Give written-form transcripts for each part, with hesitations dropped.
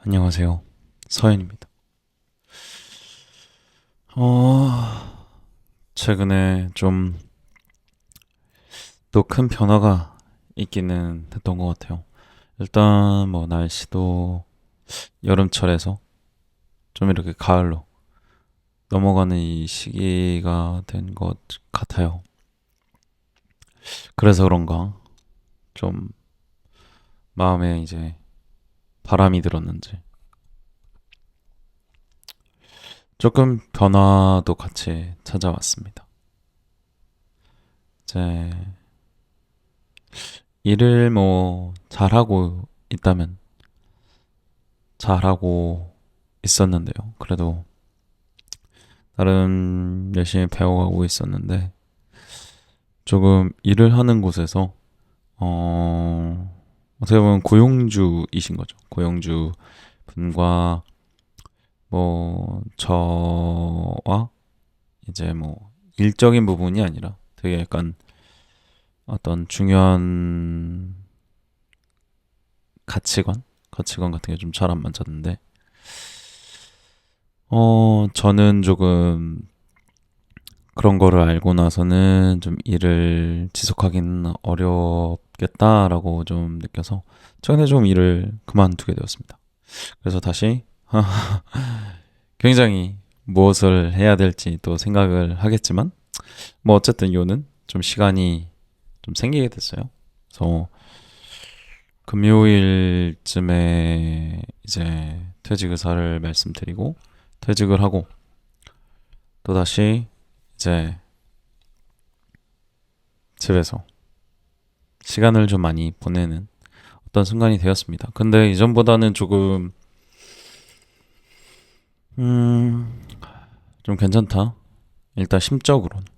안녕하세요. 서현입니다. 어, 최근에 좀 또 큰 변화가 있기는 했던 것 같아요. 일단 뭐 날씨도 여름철에서 좀 이렇게 가을로 넘어가는 이 시기가 된 것 같아요. 그래서 그런가 좀 마음에 이제 바람이 들었는지 조금 변화도 같이 찾아왔습니다. 이제 일을 뭐 잘하고 있다면 잘하고 있었는데요. 그래도 나름 열심히 배워가고 있었는데 조금 일을 하는 곳에서 어떻게 보면 고용주이신 거죠. 고용주 분과 뭐 저와 이제 뭐 일적인 부분이 아니라 되게 약간 어떤 중요한 가치관 같은 게 좀 잘 안 맞았는데 저는 조금 그런 거를 알고 나서는 좀 일을 지속하기는 어렵겠다라고 좀 느껴서 최근에 좀 일을 그만두게 되었습니다. 그래서 다시 굉장히 무엇을 해야 될지 또 생각을 하겠지만 뭐 어쨌든 요는 좀 시간이 좀 생기게 됐어요. 그래서 금요일쯤에 이제 퇴직 의사를 말씀드리고 퇴직을 하고 또다시 이제 집에서 시간을 좀 많이 보내는 어떤 순간이 되었습니다. 근데 이전보다는 조금 음, 좀 괜찮다. 일단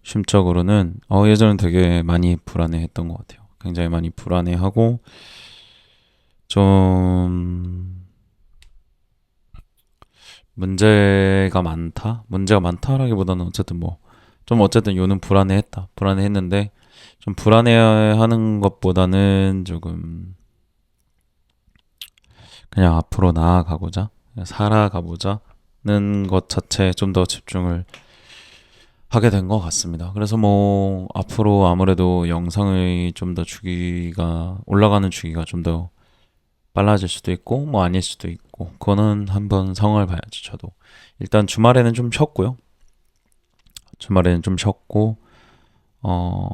심적으로는 예전엔 되게 많이 불안해했던 것 같아요. 굉장히 많이 불안해하고 좀 문제가 많다라기보다는 어쨌든 뭐 좀 어쨌든 요는 불안해했는데 좀 불안해하는 것보다는 조금 그냥 앞으로 나아가고자 살아가보자는 것 자체에 좀 더 집중을 하게 된 것 같습니다. 그래서 뭐 앞으로 아무래도 영상의 좀 더 주기가 올라가는 주기가 좀 더 빨라질 수도 있고 뭐 아닐 수도 있고 그거는 한번 상황을 봐야죠. 저도 일단 주말에는 좀 쉬었고요. 주말에는 좀 쉬었고 어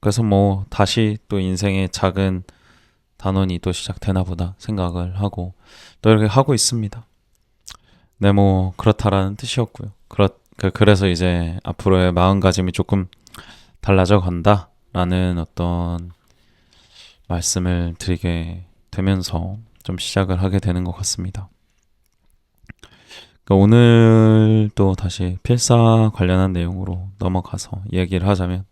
그래서 뭐 다시 또 인생의 작은 단원이 또 시작되나 보다 생각을 하고 또 이렇게 하고 있습니다. 네, 뭐 그렇다라는 뜻이었고요. 그래서 이제 앞으로의 마음가짐이 조금 달라져 간다라는 어떤 말씀을 드리게 되면서 좀 시작을 하게 되는 것 같습니다. 그러니까 오늘 또 다시 필사 관련한 내용으로 넘어가서 이야기를 하자면,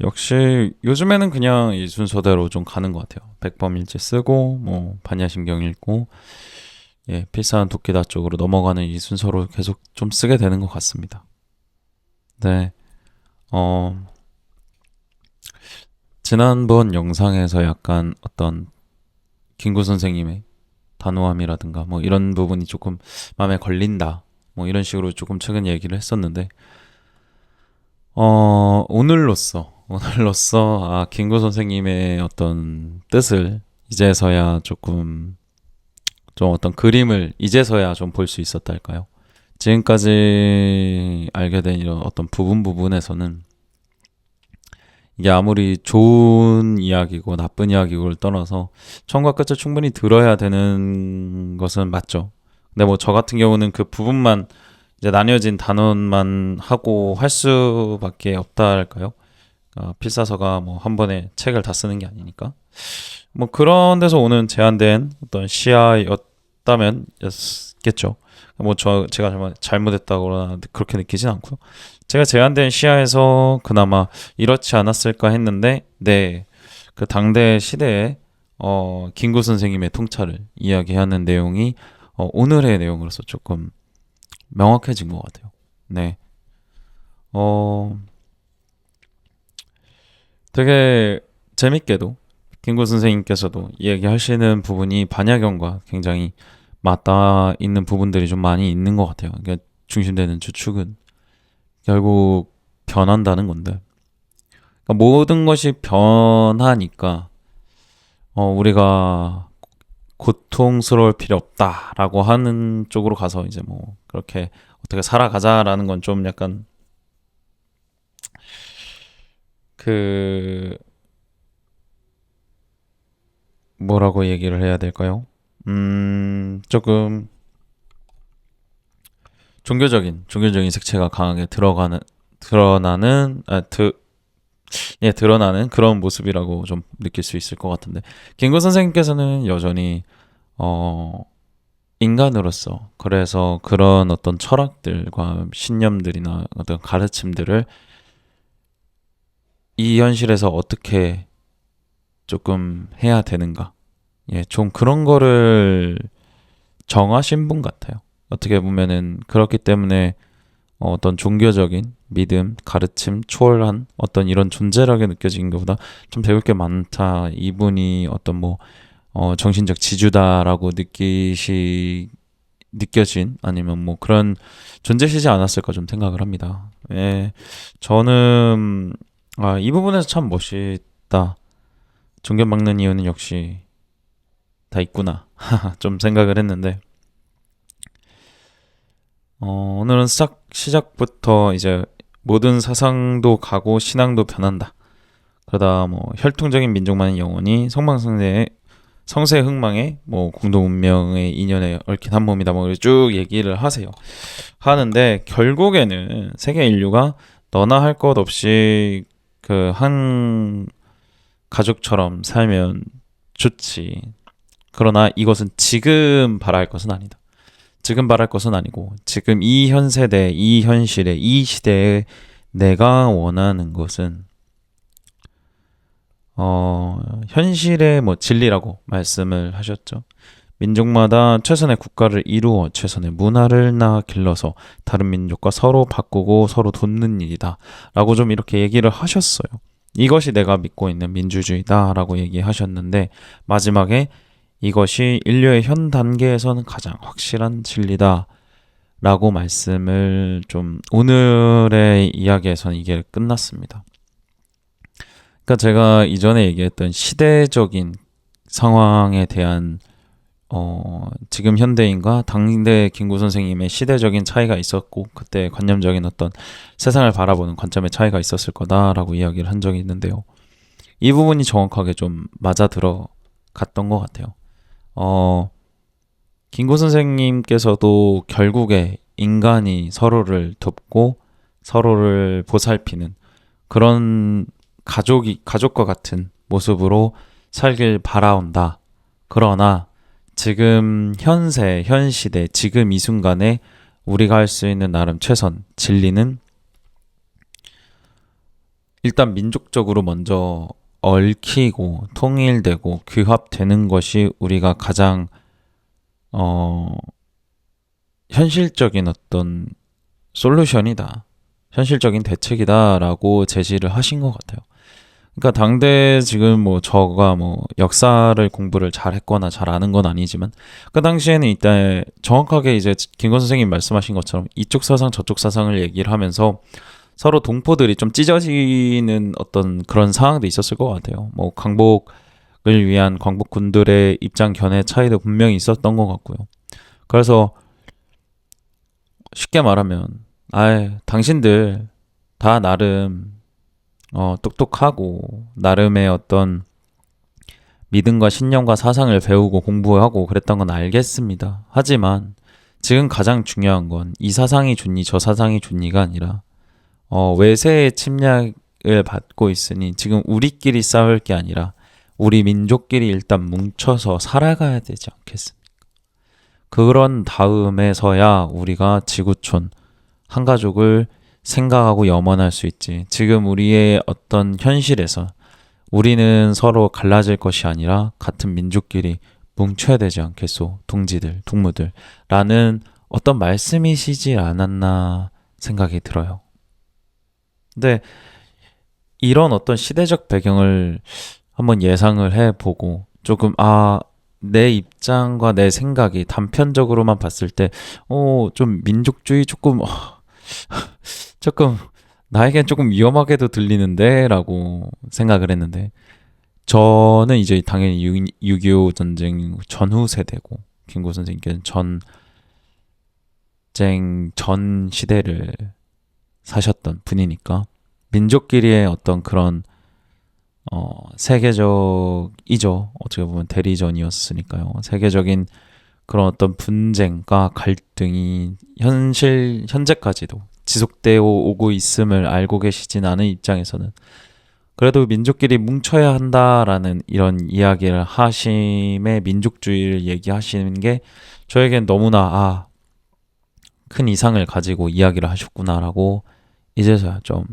역시 요즘에는 그냥 이 순서대로 좀 가는 것 같아요. 백범일지 쓰고, 뭐 반야심경 읽고, 예, 필사한 도끼다 쪽으로 넘어가는 이 순서로 계속 좀 쓰게 되는 것 같습니다. 네, 어, 지난번 영상에서 약간 어떤 김구 선생님의 단호함이라든가 뭐 이런 부분이 조금 마음에 걸린다. 뭐 이런 식으로 조금 최근 얘기를 했었는데, 오늘로써, 김구 선생님의 어떤 뜻을 이제서야 좀 어떤 그림을 이제서야 좀 볼 수 있었다 할까요? 지금까지 알게 된 이런 어떤 부분에서는 이게 아무리 좋은 이야기고 나쁜 이야기고를 떠나서 처음과 끝을 충분히 들어야 되는 것은 맞죠. 근데 뭐 저 같은 경우는 그 부분만 이제 나뉘어진 단원만 하고 할 수밖에 없다 할까요? 필사서가 뭐 한 번에 책을 다 쓰는 게 아니니까. 뭐 그런 데서 오는 제한된 어떤 시야였다면 였겠죠. 뭐 제가 잘못했다거나 그렇게 느끼진 않고요. 제가 제한된 시야에서 그나마 이렇지 않았을까 했는데, 네, 그 당대 시대에 김구 선생님의 통찰을 이야기하는 내용이 오늘의 내용으로서 조금 명확해진 것 같아요. 네, 어, 되게 재밌게도 김구 선생님께서도 이야기하시는 부분이 반야경과 굉장히 맞닿아 있는 부분들이 좀 많이 있는 것 같아요. 그러니까 중심되는 주축은 결국 변한다는 건데, 그러니까 모든 것이 변하니까 우리가 고통스러울 필요 없다라고 하는 쪽으로 가서 이제 뭐 그렇게 어떻게 살아가자라는 건 좀 약간 그 뭐라고 얘기를 해야 될까요? 조금 종교적인 색채가 강하게 드러나는 드러나는 그런 모습이라고 좀 느낄 수 있을 것 같은데, 김구 선생님께서는 여전히 어 인간으로서, 그래서 그런 어떤 철학들과 신념들이나 어떤 가르침들을 이 현실에서 어떻게 조금 해야 되는가, 좀 그런 거를 정하신 분 같아요. 어떻게 보면은 그렇기 때문에 어떤 종교적인 믿음, 가르침, 초월한 어떤 이런 존재라게 느껴지는 것보다 좀 배울 게 많다. 이분이 어떤 뭐 정신적 지주다라고 느껴진, 아니면 뭐 그런 존재시지 않았을까 좀 생각을 합니다. 저는 이 부분에서 참 멋있다. 존경받는 이유는 역시 다 있구나. 좀 생각을 했는데, 오늘은 시작부터 이제 모든 사상도 가고 신앙도 변한다. 그러다 뭐 혈통적인 민족만은 영원히 성세 흥망의 뭐 공동 운명의 인연에 얽힌 한 몸이다. 뭐 쭉 얘기를 하는데, 결국에는 세계 인류가 너나 할 것 없이 그 한 가족처럼 살면 좋지. 그러나 이것은 지금 바랄 것은 아니다. 지금 바랄 것은 아니고, 지금 이 현 세대, 이 현실에, 이 시대에 내가 원하는 것은 현실의 뭐 진리라고 말씀을 하셨죠. 민족마다 최선의 국가를 이루어 최선의 문화를 낳아 길러서 다른 민족과 서로 바꾸고 서로 돕는 일이다 라고 좀 이렇게 얘기를 하셨어요. 이것이 내가 믿고 있는 민주주의다 라고 얘기하셨는데, 마지막에 이것이 인류의 현 단계에서는 가장 확실한 진리다 라고 말씀을 좀, 오늘의 이야기에서는 이게 끝났습니다. 그러니까 제가 이전에 얘기했던 시대적인 상황에 대한 지금 현대인과 당대 김구 선생님의 시대적인 차이가 있었고, 그때 관념적인 어떤 세상을 바라보는 관점의 차이가 있었을 거다라고 이야기를 한 적이 있는데요. 이 부분이 정확하게 좀 맞아 들어갔던 것 같아요. 김구 선생님께서도 결국에 인간이 서로를 돕고 서로를 보살피는 그런 가족과 같은 모습으로 살길 바라온다. 그러나 지금 현세, 현 시대, 지금 이 순간에 우리가 할 수 있는 나름 최선, 진리는 일단 민족적으로 먼저 얽히고 통일되고 규합되는 것이 우리가 가장 현실적인 어떤 솔루션이다. 현실적인 대책이다라고 제시를 하신 것 같아요. 그러니까 당대 지금 뭐 저가 뭐 역사를 공부를 잘 했거나 잘 아는 건 아니지만, 그 당시에는 이때 정확하게 이제 김건 선생님 말씀하신 것처럼 이쪽 사상 저쪽 사상을 얘기를 하면서 서로 동포들이 좀 찢어지는 어떤 그런 상황도 있었을 것 같아요. 뭐 광복을 위한 광복군들의 입장 견해 차이도 분명히 있었던 것 같고요. 그래서 쉽게 말하면, 당신들 다 나름 똑똑하고 나름의 어떤 믿음과 신념과 사상을 배우고 공부하고 그랬던 건 알겠습니다. 하지만 지금 가장 중요한 건 이 사상이 좋니 저 사상이 좋니가 아니라 외세의 침략을 받고 있으니 지금 우리끼리 싸울 게 아니라 우리 민족끼리 일단 뭉쳐서 살아가야 되지 않겠습니까? 그런 다음에서야 우리가 지구촌 한 가족을 생각하고 염원할 수 있지. 지금 우리의 어떤 현실에서 우리는 서로 갈라질 것이 아니라 같은 민족끼리 뭉쳐야 되지 않겠소, 동지들, 동무들 라는 어떤 말씀이시지 않았나 생각이 들어요. 근데 이런 어떤 시대적 배경을 한번 예상을 해보고 조금 내 입장과 내 생각이 단편적으로만 봤을 때 좀 민족주의 조금 나에겐 조금 위험하게도 들리는데 라고 생각을 했는데 저는 이제 당연히 6.25 전쟁 전후 세대고 김구 선생님께는 전쟁 전 시대를 사셨던 분이니까 민족끼리의 어떤 그런 세계적이죠. 어떻게 보면 대리전이었으니까요. 세계적인 그런 어떤 분쟁과 갈등이 현재까지도 지속되어 오고 있음을 알고 계시진 않은 입장에서는 그래도 민족끼리 뭉쳐야 한다라는 이런 이야기를 하심에 민족주의를 얘기하시는 게 저에겐 너무나 큰 이상을 가지고 이야기를 하셨구나라고 이제서야 좀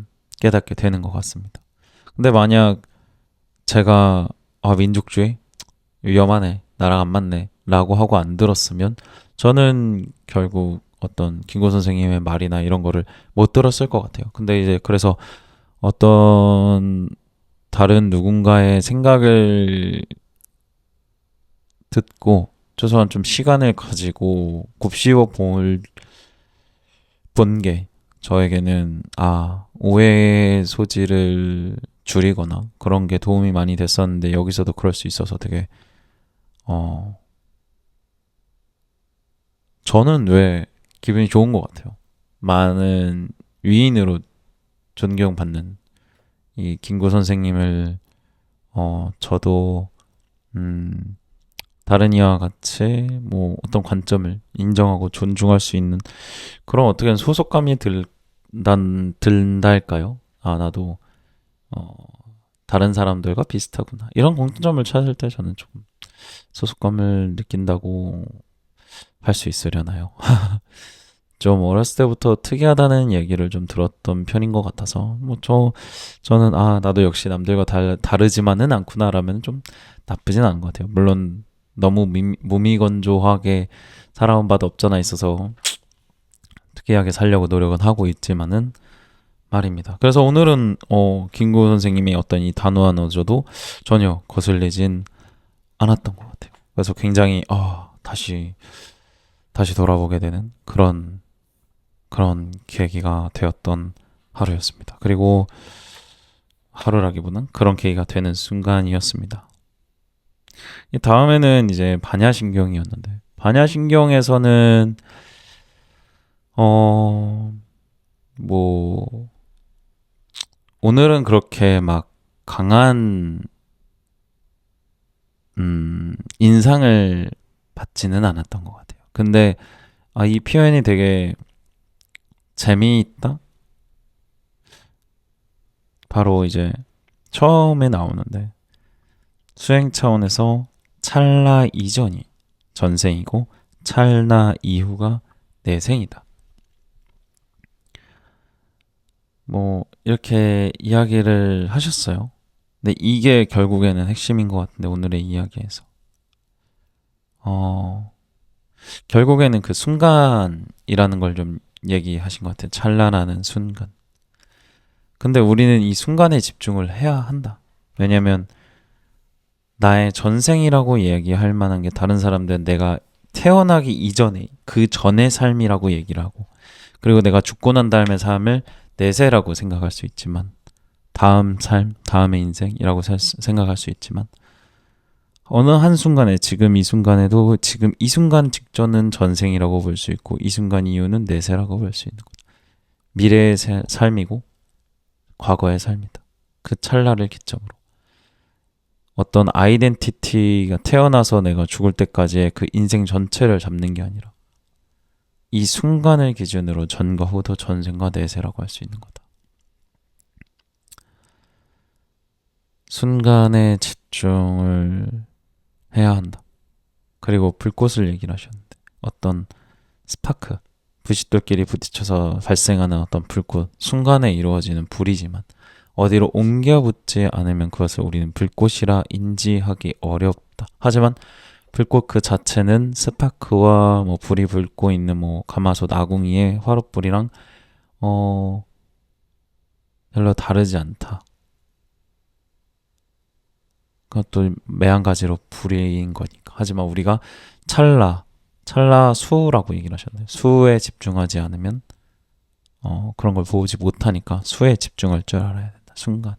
깨닫게 되는 것 같습니다. 근데 만약 제가 민족주의 위험하네 나랑 안 맞네 라고 하고 안 들었으면 저는 결국 어떤 김고 선생님의 말이나 이런 거를 못 들었을 것 같아요. 근데 이제 그래서 어떤 다른 누군가의 생각을 듣고 최소한 좀 시간을 가지고 곱씹어 본 게 저에게는 오해의 소지를 줄이거나 그런 게 도움이 많이 됐었는데 여기서도 그럴 수 있어서 되게 저는 왜 기분이 좋은 것 같아요. 많은 위인으로 존경받는 이 김구 선생님을 저도 음, 다른 이와 같이 뭐 어떤 관점을 인정하고 존중할 수 있는 그런 어떻게 소속감이 든다 할까요? 나도 어, 다른 사람들과 비슷하구나. 이런 공통점을 찾을 때 저는 조금 소속감을 느낀다고 할 수 있으려나요? 좀 어렸을 때부터 특이하다는 얘기를 좀 들었던 편인 것 같아서 저는 나도 역시 남들과 다르지만은 않구나라면 좀 나쁘진 않은 것 같아요. 물론 너무 무미건조하게 살아온 바도 없잖아 있어서 특이하게 살려고 노력은 하고 있지만은 말입니다. 그래서 오늘은 김구 선생님의 어떤 이 단호한 어조도 전혀 거슬리진 않았던 것 같아요. 그래서 굉장히 다시 돌아보게 되는 그런 계기가 되었던 하루였습니다. 그리고 하루라기보다는 그런 계기가 되는 순간이었습니다. 이 다음에는 이제 반야신경이었는데 반야신경에서는 뭐 오늘은 그렇게 막 강한 인상을 받지는 않았던 것 같아요. 근데 이 표현이 되게 재미있다? 바로 이제 처음에 나오는데 수행 차원에서 찰나 이전이 전생이고 찰나 이후가 내생이다. 뭐 이렇게 이야기를 하셨어요. 근데 이게 결국에는 핵심인 것 같은데 오늘의 이야기에서 결국에는 그 순간이라는 걸 좀 얘기하신 것 같아요. 찰나라는 순간. 근데 우리는 이 순간에 집중을 해야 한다. 왜냐면 나의 전생이라고 이야기할 만한 게 다른 사람들은 내가 태어나기 이전에 그 전의 삶이라고 얘기를 하고 그리고 내가 죽고 난 다음의 삶을 내세라고 생각할 수 있지만 다음 삶, 다음의 인생이라고 생각할 수 있지만 어느 한순간에 지금 이 순간에도 지금 이 순간 직전은 전생이라고 볼 수 있고 이 순간 이후는 내세라고 볼 수 있는 거죠. 미래의 삶이고 과거의 삶이다. 그 찰나를 기점으로 어떤 아이덴티티가 태어나서 내가 죽을 때까지의 그 인생 전체를 잡는 게 아니라 이 순간을 기준으로 전과 후도 전생과 내세라고 할 수 있는 거다. 순간에 집중을 해야 한다. 그리고 불꽃을 얘기를 하셨는데 어떤 스파크, 부싯돌끼리 부딪혀서 발생하는 어떤 불꽃, 순간에 이루어지는 불이지만 어디로 옮겨 붙지 않으면 그것을 우리는 불꽃이라 인지하기 어렵다. 하지만 불꽃 그 자체는 스파크와 뭐 불이 불고 있는 뭐 가마솥 아궁이의 화롯불이랑 별로 다르지 않다. 그것도 매한가지로 불이인 거니까. 하지만 우리가 수라고 얘기를 하셨네요. 수에 집중하지 않으면 그런 걸 보지 못하니까 수에 집중할 줄 알아야 된다. 순간에.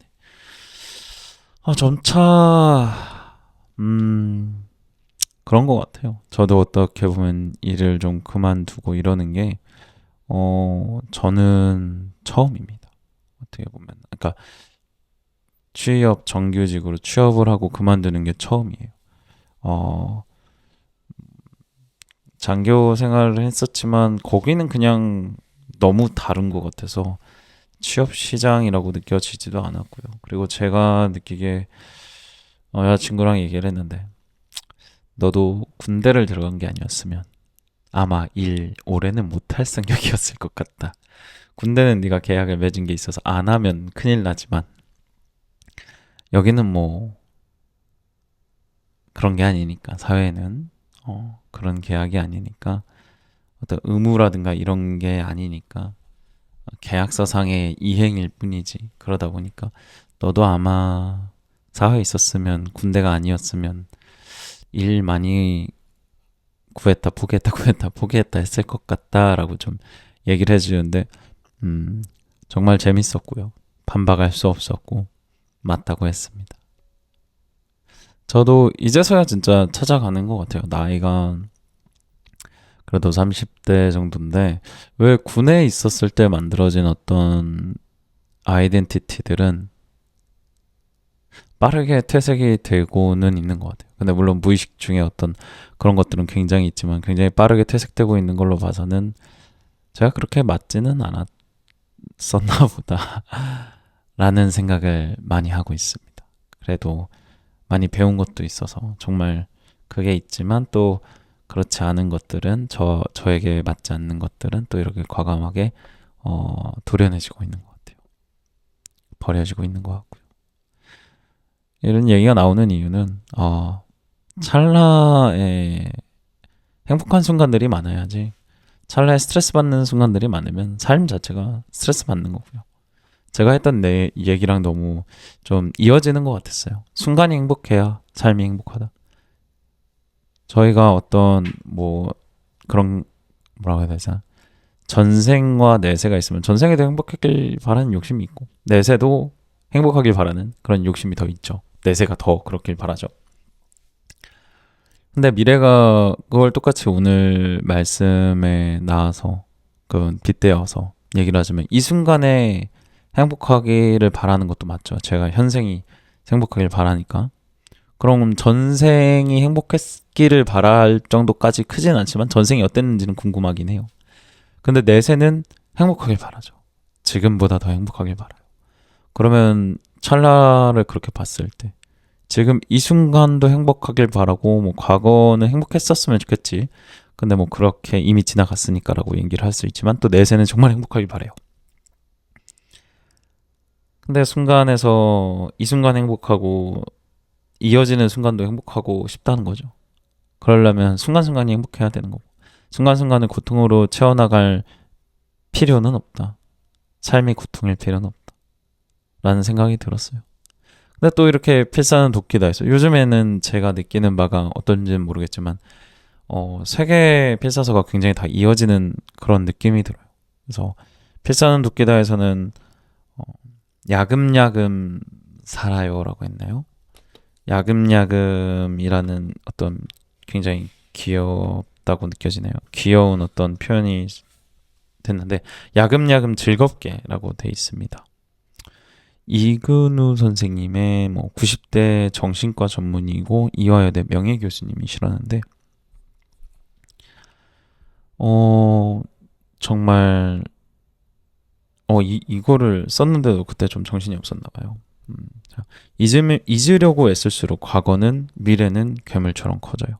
점차 그런 것 같아요. 저도 어떻게 보면 일을 좀 그만두고 이러는 게 저는 처음입니다. 어떻게 보면. 그러니까 정규직으로 취업을 하고 그만두는 게 처음이에요. 장교 생활을 했었지만 거기는 그냥 너무 다른 것 같아서 취업 시장이라고 느껴지지도 않았고요. 그리고 제가 느끼기에 여자친구랑 얘기를 했는데 너도 군대를 들어간 게 아니었으면 아마 일 올해는 못할 성격이었을 것 같다. 군대는 네가 계약을 맺은 게 있어서 안 하면 큰일 나지만 여기는 뭐 그런 게 아니니까 사회는 그런 계약이 아니니까 어떤 의무라든가 이런 게 아니니까 계약서상의 이행일 뿐이지. 그러다 보니까 너도 아마 사회에 있었으면 군대가 아니었으면 일 많이 구했다 포기했다 했을 것 같다라고 좀 얘기를 해주는데 정말 재밌었고요. 반박할 수 없었고 맞다고 했습니다. 저도 이제서야 진짜 찾아가는 것 같아요. 나이가 그래도 30대 정도인데 왜 군에 있었을 때 만들어진 어떤 아이덴티티들은 빠르게 퇴색이 되고는 있는 것 같아요. 근데 물론 무의식 중에 어떤 그런 것들은 굉장히 있지만 굉장히 빠르게 퇴색되고 있는 걸로 봐서는 제가 그렇게 맞지는 않았었나 보다 라는 생각을 많이 하고 있습니다. 그래도 많이 배운 것도 있어서 정말 그게 있지만 또 그렇지 않은 것들은 저에게 맞지 않는 것들은 또 이렇게 과감하게 도려내지고 있는 것 같아요. 버려지고 있는 것 같고요. 이런 얘기가 나오는 이유는 찰나에 행복한 순간들이 많아야지 찰나에 스트레스 받는 순간들이 많으면 삶 자체가 스트레스 받는 거고요. 제가 했던 내 얘기랑 너무 좀 이어지는 것 같았어요. 순간이 행복해야 삶이 행복하다. 저희가 어떤 그런 뭐라고 해야 되나 전생과 내세가 있으면 전생에도 행복하길 바라는 욕심이 있고 내세도 행복하길 바라는 그런 욕심이 더 있죠. 내세가 더 그렇길 바라죠. 근데 미래가 그걸 똑같이 오늘 말씀에 나와서 빗대어서 얘기를 하자면 이 순간에 행복하기를 바라는 것도 맞죠. 제가 현생이 행복하길 바라니까. 그럼 전생이 행복했기를 바랄 정도까지 크진 않지만 전생이 어땠는지는 궁금하긴 해요. 근데 내세는 행복하길 바라죠. 지금보다 더 행복하길 바라요. 그러면 찰나를 그렇게 봤을 때 지금 이 순간도 행복하길 바라고 과거는 행복했었으면 좋겠지. 근데 그렇게 이미 지나갔으니까라고 얘기를 할 수 있지만 또 내세는 정말 행복하길 바래요. 근데 순간에서 이 순간 행복하고 이어지는 순간도 행복하고 싶다는 거죠. 그러려면 순간순간이 행복해야 되는 거고 순간순간을 고통으로 채워나갈 필요는 없다. 삶이 고통일 필요는 없다. 라는 생각이 들었어요. 근데 또 이렇게 필사는 돕기도 해서 요즘에는 제가 느끼는 바가 어떤지는 모르겠지만 세계 필사서가 굉장히 다 이어지는 그런 느낌이 들어요. 그래서 필사는 돕기다에서는 야금야금 살아요라고 했나요? 야금야금이라는 어떤 굉장히 귀엽다고 느껴지네요. 귀여운 어떤 표현이 됐는데 야금야금 즐겁게라고 돼 있습니다. 이근우 선생님의 90대 정신과 전문의고 이화여대 명예교수님이시라는데 정말 이거를 썼는데도 그때 좀 정신이 없었나 봐요. 잊으려고 애쓸수록 과거는 미래는 괴물처럼 커져요.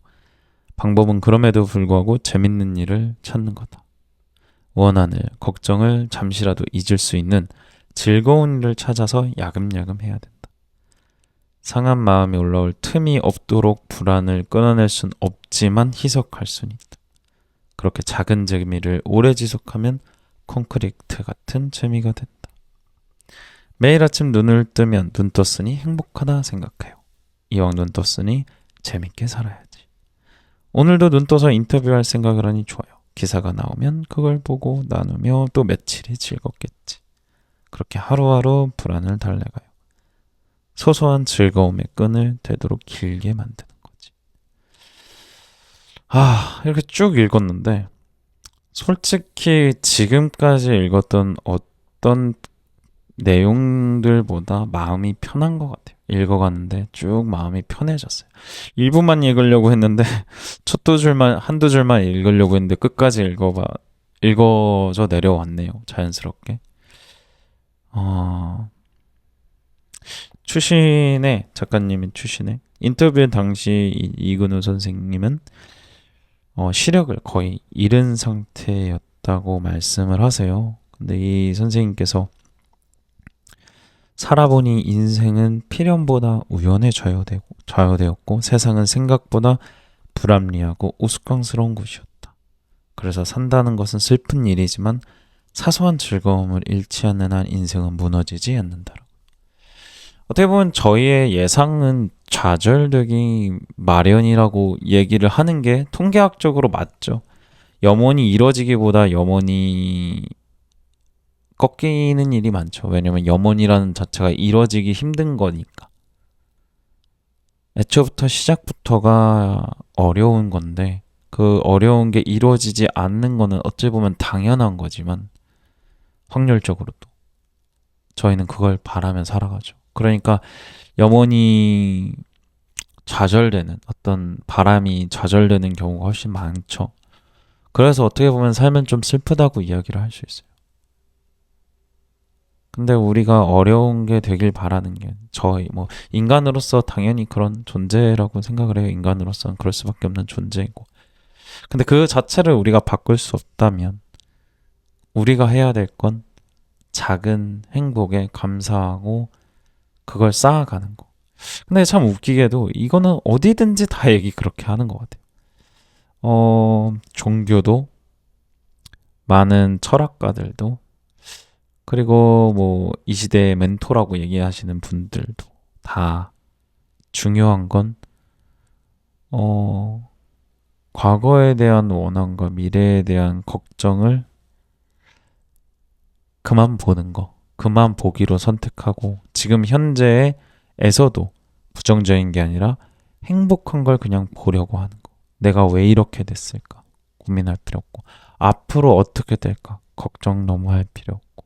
방법은 그럼에도 불구하고 재밌는 일을 찾는 거다. 원한을, 걱정을 잠시라도 잊을 수 있는 즐거운 일을 찾아서 야금야금 해야 된다. 상한 마음이 올라올 틈이 없도록 불안을 끊어낼 순 없지만 희석할 순 있다. 그렇게 작은 재미를 오래 지속하면 콘크리트 같은 재미가 된다. 매일 아침 눈을 뜨면 눈 떴으니 행복하다 생각해요. 이왕 눈 떴으니 재밌게 살아야지. 오늘도 눈 떠서 인터뷰할 생각을 하니 좋아요. 기사가 나오면 그걸 보고 나누며 또 며칠이 즐겁겠지. 그렇게 하루하루 불안을 달래가요. 소소한 즐거움의 끈을 되도록 길게 만드는 거지. 이렇게 쭉 읽었는데 솔직히 지금까지 읽었던 어떤 내용들보다 마음이 편한 것 같아요. 읽어가는데 쭉 마음이 편해졌어요. 일부만 읽으려고 했는데 한두 줄만 읽으려고 했는데 끝까지 읽어져 내려왔네요. 자연스럽게. 작가님인 추신의 인터뷰 당시 이근우 선생님은 시력을 거의 잃은 상태였다고 말씀을 하세요. 근데 이 선생님께서 살아보니 인생은 필연보다 우연에 좌우되었고 세상은 생각보다 불합리하고 우스꽝스러운 곳이었다. 그래서 산다는 것은 슬픈 일이지만 사소한 즐거움을 잃지 않는 한 인생은 무너지지 않는다라고. 어떻게 보면 저희의 예상은 좌절되기 마련이라고 얘기를 하는 게 통계학적으로 맞죠. 염원이 이뤄지기보다 염원이 꺾이는 일이 많죠. 왜냐면 염원이라는 자체가 이뤄지기 힘든 거니까. 애초부터 시작부터가 어려운 건데 그 어려운 게 이루어지지 않는 거는 어찌 보면 당연한 거지만 확률적으로도 저희는 그걸 바라며 살아가죠. 그러니까 염원이 좌절되는 어떤 바람이 좌절되는 경우가 훨씬 많죠. 그래서 어떻게 보면 삶은 좀 슬프다고 이야기를 할 수 있어요. 근데 우리가 어려운 게 되길 바라는 게 인간으로서 당연히 그런 존재라고 생각을 해요. 인간으로서는 그럴 수밖에 없는 존재이고. 근데 그 자체를 우리가 바꿀 수 없다면 우리가 해야 될 건 작은 행복에 감사하고 그걸 쌓아가는 거. 근데 참 웃기게도 이거는 어디든지 다 얘기 그렇게 하는 것 같아요. 종교도 많은 철학가들도 그리고 이 시대의 멘토라고 얘기하시는 분들도 다 중요한 건 과거에 대한 원한과 미래에 대한 걱정을 그만 보는 거, 그만 보기로 선택하고 지금 현재에서도 부정적인 게 아니라 행복한 걸 그냥 보려고 하는 거. 내가 왜 이렇게 됐을까 고민할 필요 없고 앞으로 어떻게 될까 걱정 너무 할 필요 없고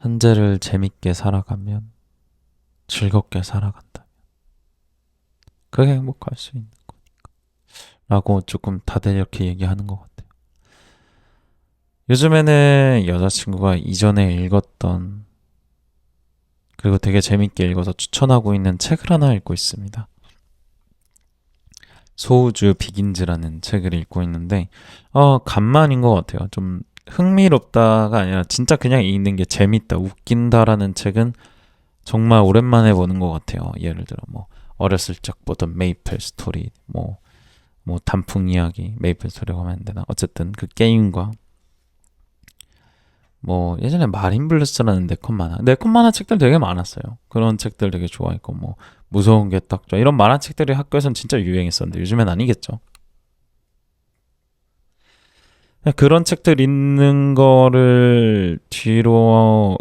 현재를 재밌게 살아가면 즐겁게 살아간다면 그게 행복할 수 있는 거니까 라고 조금 다들 이렇게 얘기하는 것 같아요. 요즘에는 여자친구가 이전에 읽었던 그리고 되게 재밌게 읽어서 추천하고 있는 책을 하나 읽고 있습니다. 소우주 비긴즈라는 책을 읽고 있는데 간만인 것 같아요. 좀 흥미롭다가 아니라 진짜 그냥 읽는 게 재밌다, 웃긴다라는 책은 정말 오랜만에 보는 것 같아요. 예를 들어 어렸을 적 보던 메이플 스토리, 단풍 이야기, 메이플 스토리라고 하면 안 되나? 어쨌든 그 게임과 예전에 마린 블루스라는 네컷 만화 책들 되게 많았어요. 그런 책들 되게 좋아했고 무서운 게 딱 좋아. 이런 만화 책들이 학교에선 진짜 유행했었는데 요즘엔 아니겠죠. 그런 책들 읽는 거를 뒤로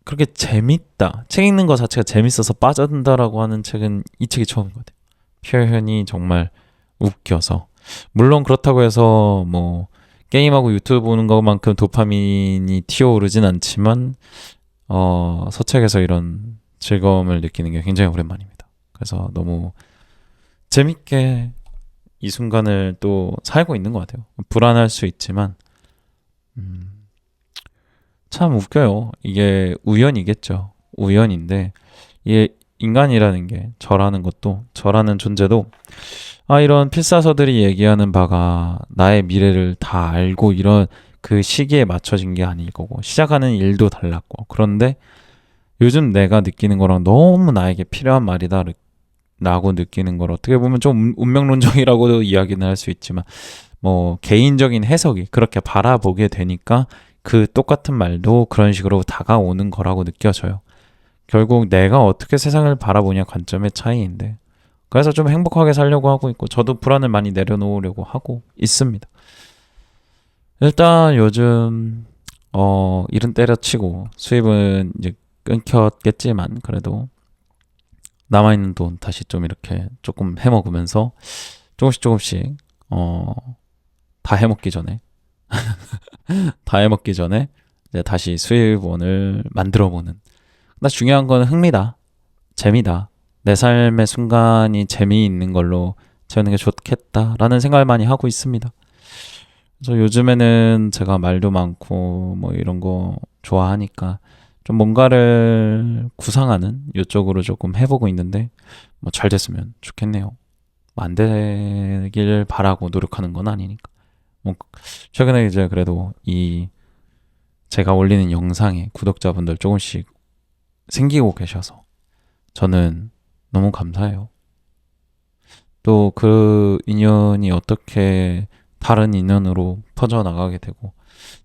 그렇게 재밌다. 책 읽는 거 자체가 재밌어서 빠져든다라고 하는 책은 이 책이 처음인 것 같아요. 표현이 정말 웃겨서. 물론 그렇다고 해서 게임하고 유튜브 보는 것만큼 도파민이 튀어오르진 않지만 서책에서 이런 즐거움을 느끼는 게 굉장히 오랜만입니다. 그래서 너무 재밌게 이 순간을 또 살고 있는 것 같아요. 불안할 수 있지만 참 웃겨요. 이게 우연이겠죠. 우연인데 이게 인간이라는 게 저라는 존재도 이런 필사서들이 얘기하는 바가 나의 미래를 다 알고 이런 그 시기에 맞춰진 게 아닐 거고 시작하는 일도 달랐고 그런데 요즘 내가 느끼는 거랑 너무 나에게 필요한 말이다 라고 느끼는 걸 어떻게 보면 좀 운명론적이라고도 이야기는 할 수 있지만 개인적인 해석이 그렇게 바라보게 되니까 그 똑같은 말도 그런 식으로 다가오는 거라고 느껴져요. 결국 내가 어떻게 세상을 바라보냐 관점의 차이인데, 그래서 좀 행복하게 살려고 하고 있고 저도 불안을 많이 내려놓으려고 하고 있습니다. 일단 요즘 일은 때려치고 수입은 이제 끊겼겠지만 그래도 남아있는 돈 다시 좀 이렇게 조금 해먹으면서 조금씩 다 해먹기 전에 다 해먹기 전에 이제 다시 수입원을 만들어보는. 나 중요한 건 흥미다, 재미다. 내 삶의 순간이 재미있는 걸로 채우는 게 좋겠다라는 생각을 많이 하고 있습니다. 그래서 요즘에는 제가 말도 많고 뭐 이런 거 좋아하니까 좀 뭔가를 구상하는 이쪽으로 조금 해보고 있는데 뭐 잘 됐으면 좋겠네요. 뭐안 되길 바라고 노력하는 건 아니니까. 뭐 최근에 이제 그래도 이 제가 올리는 영상에 구독자분들 조금씩 생기고 계셔서 저는 너무 감사해요. 또 그 인연이 어떻게 다른 인연으로 퍼져나가게 되고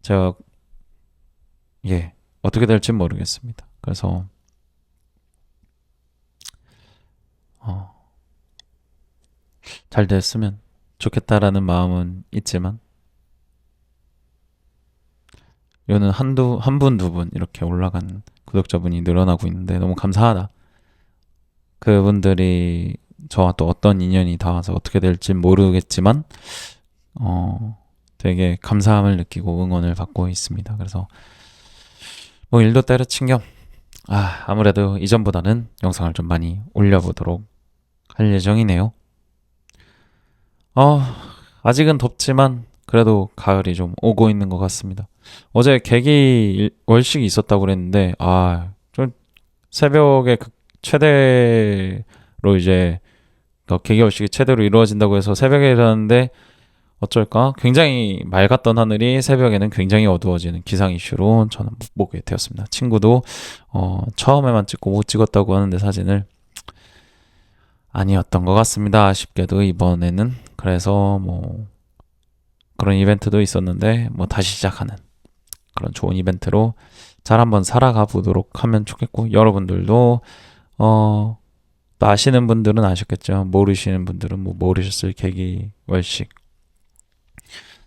제가 어떻게 될지 모르겠습니다. 그래서 어, 잘 됐으면 좋겠다라는 마음은 있지만 이거는 한 분, 두 분 이렇게 올라간 구독자분이 늘어나고 있는데 너무 감사하다. 그분들이 저와 또 어떤 인연이 닿아서 어떻게 될지 모르겠지만 되게 감사함을 느끼고 응원을 받고 있습니다. 그래서 뭐 일도 때려친 겸 아무래도 이전보다는 영상을 좀 많이 올려보도록 할 예정이네요. 어, 아직은 덥지만 그래도 가을이 좀 오고 있는 것 같습니다. 어제 월식이 있었다고 그랬는데 좀 새벽에 최대로 이제 개개월식이 최대로 이루어진다고 해서 새벽에 일어났는데 어쩔까? 굉장히 맑았던 하늘이 새벽에는 굉장히 어두워지는 기상 이슈로 저는 못 보게 되었습니다. 친구도 처음에만 찍고 못 찍었다고 하는데 사진을 아니었던 것 같습니다. 아쉽게도 이번에는. 그래서 뭐 그런 이벤트도 있었는데 뭐 다시 시작하는 그런 좋은 이벤트로 잘 한번 살아가 보도록 하면 좋겠고, 여러분들도 또 아시는 분들은 아셨겠죠. 모르시는 분들은 뭐 모르셨을 계기월식.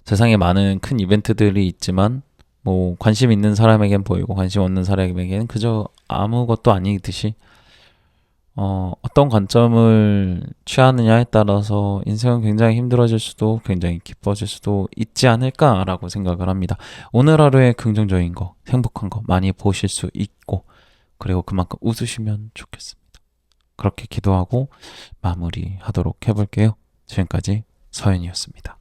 세상에 많은 큰 이벤트들이 있지만 뭐 관심 있는 사람에겐 보이고 관심 없는 사람에게는 그저 아무것도 아니듯이 어떤 관점을 취하느냐에 따라서 인생은 굉장히 힘들어질 수도 굉장히 기뻐질 수도 있지 않을까라고 생각을 합니다. 오늘 하루에 긍정적인 거, 행복한 거 많이 보실 수 있고 그리고 그만큼 웃으시면 좋겠습니다. 그렇게 기도하고 마무리하도록 해볼게요. 지금까지 서현이었습니다.